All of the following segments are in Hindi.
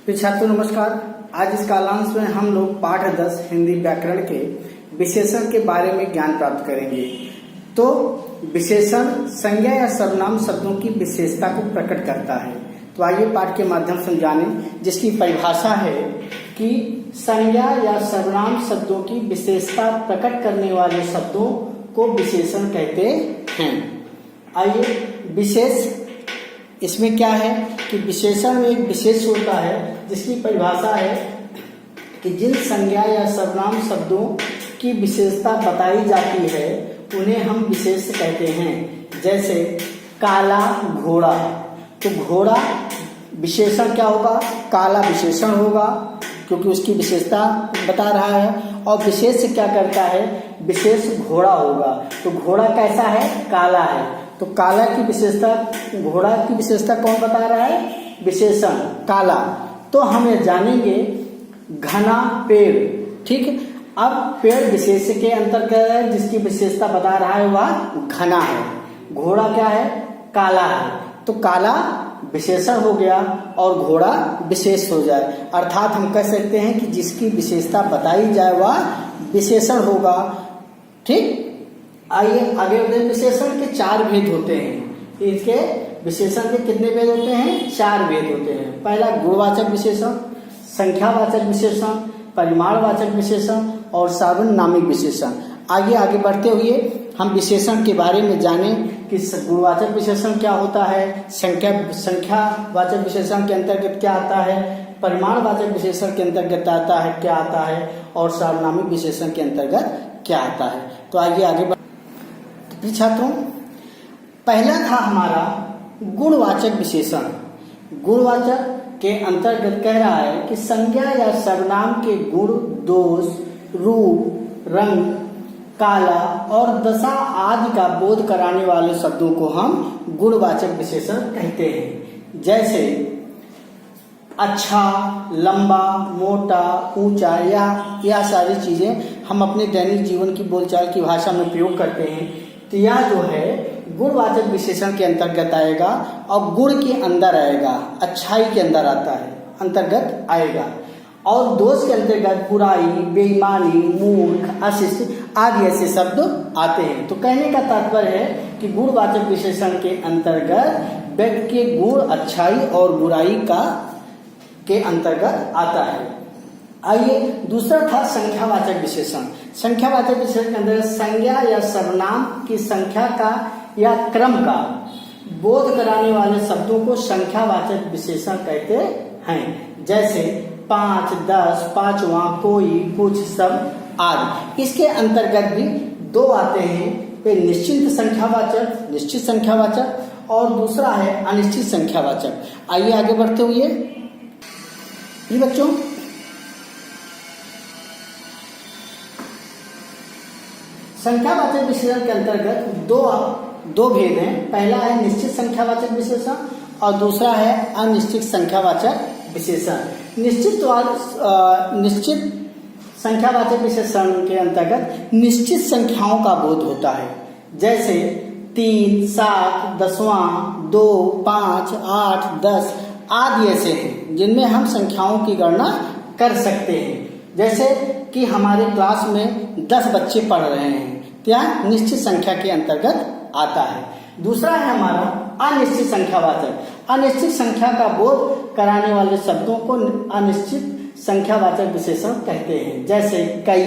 तो छात्रों नमस्कार। आज इस कालांश में हम लोग पाठ 10 हिंदी व्याकरण के विशेषण के बारे में ज्ञान प्राप्त करेंगे। तो विशेषण संज्ञा या सर्वनाम शब्दों की विशेषता को प्रकट करता है। तो आइए पाठ के माध्यम से जानें, जिसकी परिभाषा है कि संज्ञा या सर्वनाम शब्दों की विशेषता प्रकट करने वाले शब्दों को विशेषण कहते हैं। आइए विशेष इसमें क्या है कि विशेषण में एक विशेष होता है जिसकी परिभाषा है कि जिन संज्ञा या सर्वनाम शब्दों की विशेषता बताई जाती है उन्हें हम विशेष कहते हैं। जैसे काला घोड़ा, तो घोड़ा विशेषण क्या होगा? काला विशेषण होगा क्योंकि उसकी विशेषता बता रहा है। और विशेष क्या करता है? विशेष घोड़ा होगा। तो घोड़ा कैसा है? काला है। तो काला की विशेषता, घोड़ा की विशेषता कौन बता रहा है? विशेषण काला। तो हम ये जानेंगे घना पेड़, ठीक है। अब पेड़ विशेष के अंतर्गत है, जिसकी विशेषता बता रहा है वह घना है। घोड़ा क्या है? काला है। तो काला विशेषण हो गया और घोड़ा विशेष हो जाए, अर्थात हम कह सकते हैं कि जिसकी विशेषता बताई जाए वह विशेषण होगा, ठीक। आइए आगे बढ़ते। विशेषण के 4 भेद होते हैं। इसके विशेषण के कितने भेद होते हैं? 4 भेद होते हैं। पहला गुणवाचक विशेषण, संख्यावाचक विशेषण, परिमाणवाचक विशेषण और सार्वनामिक विशेषण। आगे बढ़ते हुए हम विशेषण के बारे में जानें कि गुणवाचक विशेषण क्या होता है, संख्यावाचक विशेषण के अंतर्गत क्या आता है, परिमाणवाचक विशेषण के अंतर्गत आता है क्या आता है, और सार्वनामिक विशेषण के अंतर्गत क्या आता है। तो आगे तो छात्रों, पहला था हमारा गुणवाचक विशेषण। गुणवाचक के अंतर्गत कह रहा है कि संज्ञा या सर्वनाम के गुण, दोष, रूप, रंग, काला और दशा आदि का बोध कराने वाले शब्दों को हम गुणवाचक विशेषण कहते हैं। जैसे अच्छा, लंबा, मोटा, ऊंचा, यह सारी चीजें हम अपने दैनिक जीवन की बोलचाल की भाषा में प्रयोग करते हैं। तो यह जो है गुणवाचक विशेषण के अंतर्गत आएगा और गुण के अंदर आएगा, अच्छाई के अंदर आता है, अंतर्गत आएगा। और दोष के अंतर्गत बुराई, बेईमानी, मूर्ख, अशिष्ट आदि ऐसे शब्द आते हैं। तो कहने का तात्पर्य है कि गुणवाचक विशेषण के अंतर्गत व्यक्ति के गुण, अच्छाई और बुराई के अंतर्गत आता है। आइए दूसरा था संख्यावाचक विशेषण। संख्यावाचक विशेषण के अंदर संज्ञा या सर्वनाम की संख्या का या क्रम का बोध कराने वाले शब्दों को संख्यावाचक विशेषण कहते हैं। जैसे 5, 10, पांचवा, कोई, कुछ, सब आदि। इसके अंतर्गत भी 2 आते हैं, वे निश्चित संख्यावाचक, निश्चित संख्यावाचक, और दूसरा है अनिश्चित संख्यावाचक। आइए आगे बढ़ते हुए जी बच्चों, संख्यावाचक विशेषण के अंतर्गत दो भेद हैं। पहला है निश्चित संख्यावाचक विशेषण और दूसरा है अनिश्चित संख्यावाचक विशेषण। निश्चित संख्यावाचक विशेषण के अंतर्गत निश्चित संख्याओं का बोध होता है। जैसे 3, 7, 10वां, 2, 5, 8, 10 आदि ऐसे हैं जिनमें हम संख्याओं की गणना कर सकते हैं। जैसे कि हमारे क्लास में 10 बच्चे पढ़ रहे हैं, क्या निश्चित संख्या के अंतर्गत आता है। दूसरा है हमारा अनिश्चित संख्यावाचक। अनिश्चित संख्या का बोध कराने वाले शब्दों को अनिश्चित संख्यावाचक विशेषण कहते हैं। जैसे कई,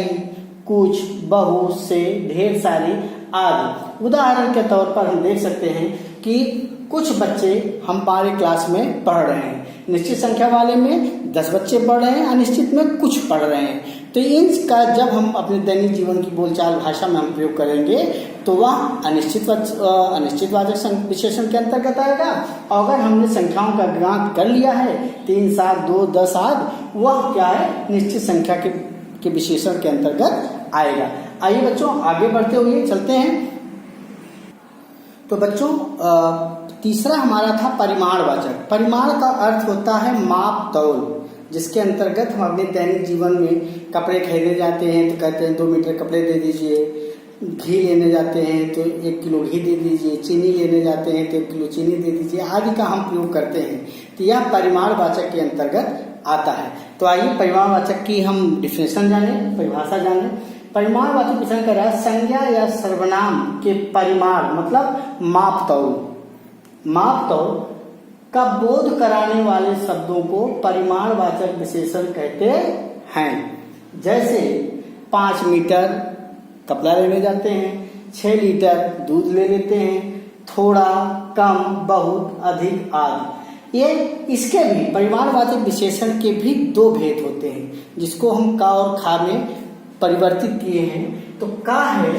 कुछ, बहुत से, ढेर सारी आदि। उदाहरण के तौर पर हम देख सकते हैं कि कुछ बच्चे हमारे क्लास में पढ़ रहे हैं, निश्चित संख्या वाले में 10 बच्चे पढ़ रहे हैं, अनिश्चित में कुछ पढ़ रहे हैं। तो इनका जब हम अपने दैनिक जीवन की बोलचाल भाषा में हम प्रयोग करेंगे तो वह अनिश्चितवाचक विशेषण के अंतर्गत आएगा। और अगर हमने संख्याओं का ज्ञात कर लिया है 3, 7, 2, 10 आदि, वह क्या है? निश्चित संख्या के विशेषण के अंतर्गत आएगा। आइए बच्चों आगे बढ़ते हुए चलते हैं। तो बच्चों तीसरा हमारा था परिमाणवाचक। परिमाण का अर्थ होता है माप, तौल, जिसके अंतर्गत हम अपने दैनिक जीवन में कपड़े खरीदे जाते हैं तो कहते हैं 2 मीटर कपड़े दे दीजिए, घी लेने जाते हैं तो 1 किलो घी दे दीजिए, चीनी लेने जाते हैं तो 1 किलो चीनी दे दीजिए आदि का हम प्रयोग करते हैं। तो यह परिमाणवाचक के अंतर्गत आता है। तो आइए परिमाणवाचक की हम डिफिनेशन जाने, परिभाषा जाने। परिमाणवाचक विशेषण कह रहा है संज्ञा या सर्वनाम के परिमाण मतलब माप तौल का बोध कराने वाले शब्दों को परिमाणवाचक विशेषण कहते हैं। जैसे 5 मीटर कपड़ा लेने जाते हैं, 6 लीटर दूध ले लेते हैं, थोड़ा, कम, बहुत, अधिक आदि। ये इसके भी परिमाणवाचक विशेषण के भी 2 भेद होते हैं, जिसको हम का और खा में परिवर्तित किए हैं। तो का है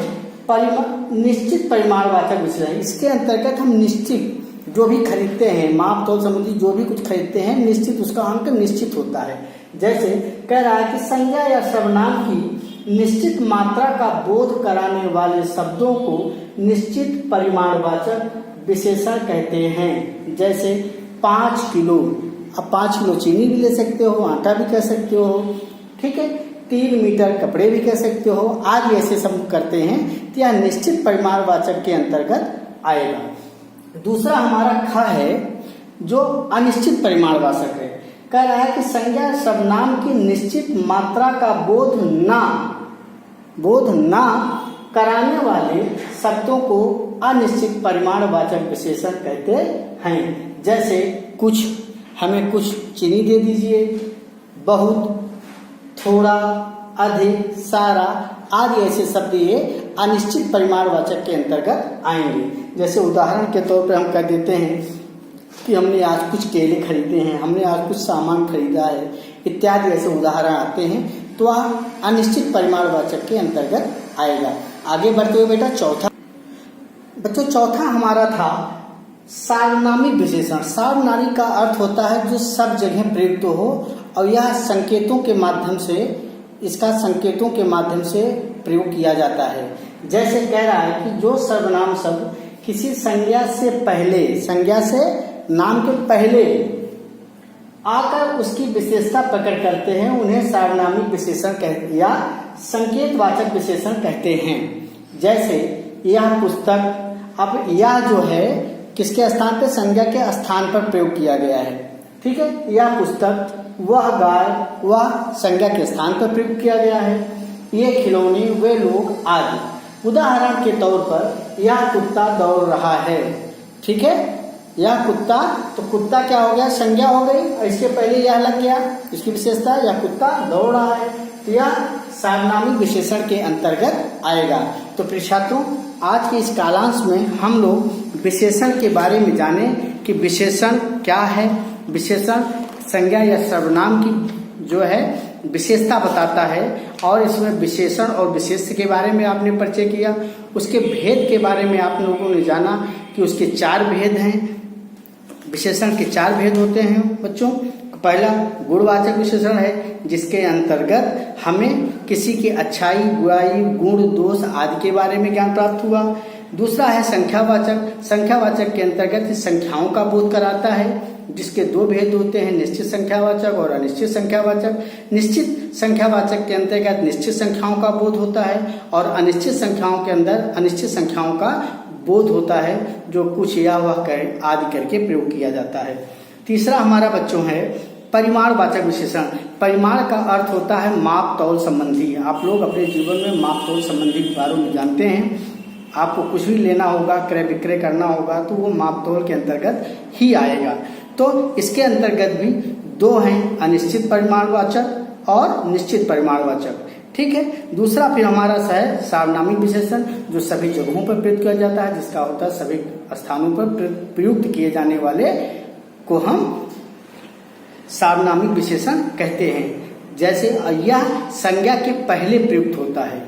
निश्चित परिमाणवाचक विशेषण। इसके अंतर्गत हम निश्चित जो भी खरीदते हैं, माप तौल संबंधी जो भी कुछ खरीदते हैं, निश्चित उसका अंक निश्चित होता है। जैसे कह रहा है कि संज्ञा या सर्वनाम की निश्चित मात्रा का बोध कराने वाले शब्दों को निश्चित परिमाणवाचक विशेषण कहते हैं। जैसे 5 किलो, अब 5 किलो चीनी भी ले सकते हो, आटा भी कह सकते हो, ठीक है, 3 मीटर कपड़े भी कह सकते हो, आदि ऐसे सब करते हैं। तो यह निश्चित परिमाणवाचक के अंतर्गत आएगा। दूसरा हमारा ख है जो अनिश्चित परिमाणवाचक है। कह रहा है कि संज्ञा सर्वनाम की निश्चित मात्रा का बोध ना कराने वाले शब्दों को अनिश्चित परिमाणवाचक विशेषण कहते हैं। जैसे हमें कुछ चीनी दे दीजिए, बहुत, थोड़ा, अधिक, सारा आदि ऐसे शब्द ये अनिश्चित परिमाणवाचक के अंतर्गत आएंगे। जैसे उदाहरण के तौर पर हम कह देते हैं कि हमने आज कुछ केले खरीदे हैं, हमने आज कुछ सामान खरीदा है, इत्यादि ऐसे उदाहरण आते हैं। तो वह अनिश्चित परिमाणवाचक के अंतर्गत आएगा। आगे बढ़ते हुए बेटा चौथा हमारा था सार्वनामिक विशेषण। सार्वनामिक का अर्थ होता है जो सब जगह प्रयुक्त हो और यह संकेतों के माध्यम से प्रयोग किया जाता है। जैसे कह रहा है कि जो सर्वनाम शब्द किसी संज्ञा से नाम के पहले आकर उसकी विशेषता प्रकट करते हैं, उन्हें सार्वनामिक विशेषण या संकेतवाचक विशेषण कहते हैं। जैसे यह पुस्तक, अब यह जो है किसके स्थान पर, संज्ञा के स्थान पर प्रयोग किया गया है, ठीक है। यह पुस्तक, वह गाय, वह संज्ञा के स्थान पर प्रयोग किया गया है। ये खिलौने, वे लोग आदि। उदाहरण के तौर पर यह कुत्ता दौड़ रहा है, ठीक है। यह कुत्ता, तो कुत्ता क्या हो गया, संज्ञा हो गई, और इसके पहले यह लग गया, इसकी विशेषता यह कुत्ता दौड़ रहा है, तो यह सार्वनामिक विशेषण के अंतर्गत आएगा। तो प्रिय छात्रों, आज के इस कालांश में हम लोग विशेषण के बारे में जाने कि विशेषण क्या है। विशेषण संज्ञा या सर्वनाम की जो है विशेषता बताता है, और इसमें विशेषण और विशेष्य के बारे में आपने परिचय किया। उसके भेद के बारे में आप लोगों ने जाना कि उसके 4 भेद हैं। विशेषण के 4 भेद होते हैं बच्चों। पहला गुणवाचक विशेषण है, जिसके अंतर्गत हमें किसी की अच्छाई, बुराई, गुण, दोष आदि के बारे में ज्ञान प्राप्त हुआ। दूसरा है संख्यावाचक। संख्यावाचक के अंतर्गत संख्याओं का बोध कराता है, जिसके 2 भेद होते हैं, निश्चित संख्यावाचक और अनिश्चित संख्यावाचक। निश्चित संख्यावाचक के अंतर्गत निश्चित संख्याओं का बोध होता है, और अनिश्चित संख्याओं के अंदर अनिश्चित संख्याओं का बोध होता है, जो कुछ या वह आदि करके प्रयोग किया जाता है। तीसरा हमारा बच्चों है परिमाणवाचक विशेषण। परिमाण का अर्थ होता है माप तौल संबंधी। आप लोग अपने जीवन में माप तौल संबंधी बारों में जानते हैं। आपको कुछ भी लेना होगा, क्रय विक्रय करना होगा, तो वो माप तौल के अंतर्गत ही आएगा। तो इसके अंतर्गत भी 2 हैं, अनिश्चित परिमाणवाचक और निश्चित परिमाणवाचक, ठीक है। दूसरा फिर हमारा है सार्वनामिक विशेषण, जो सभी जगहों पर प्रयुक्त किया जाता है, जिसका होता है सभी स्थानों पर प्रयुक्त किए जाने वाले को हम सार्वनामिक विशेषण कहते हैं। जैसे यह संज्ञा के पहले प्रयुक्त होता है।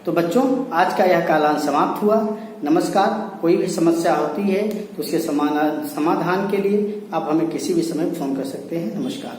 तो बच्चों, आज का यह कालांश समाप्त हुआ। नमस्कार। कोई भी समस्या होती है तो उसके समाधान के लिए आप हमें किसी भी समय फोन कर सकते हैं। नमस्कार।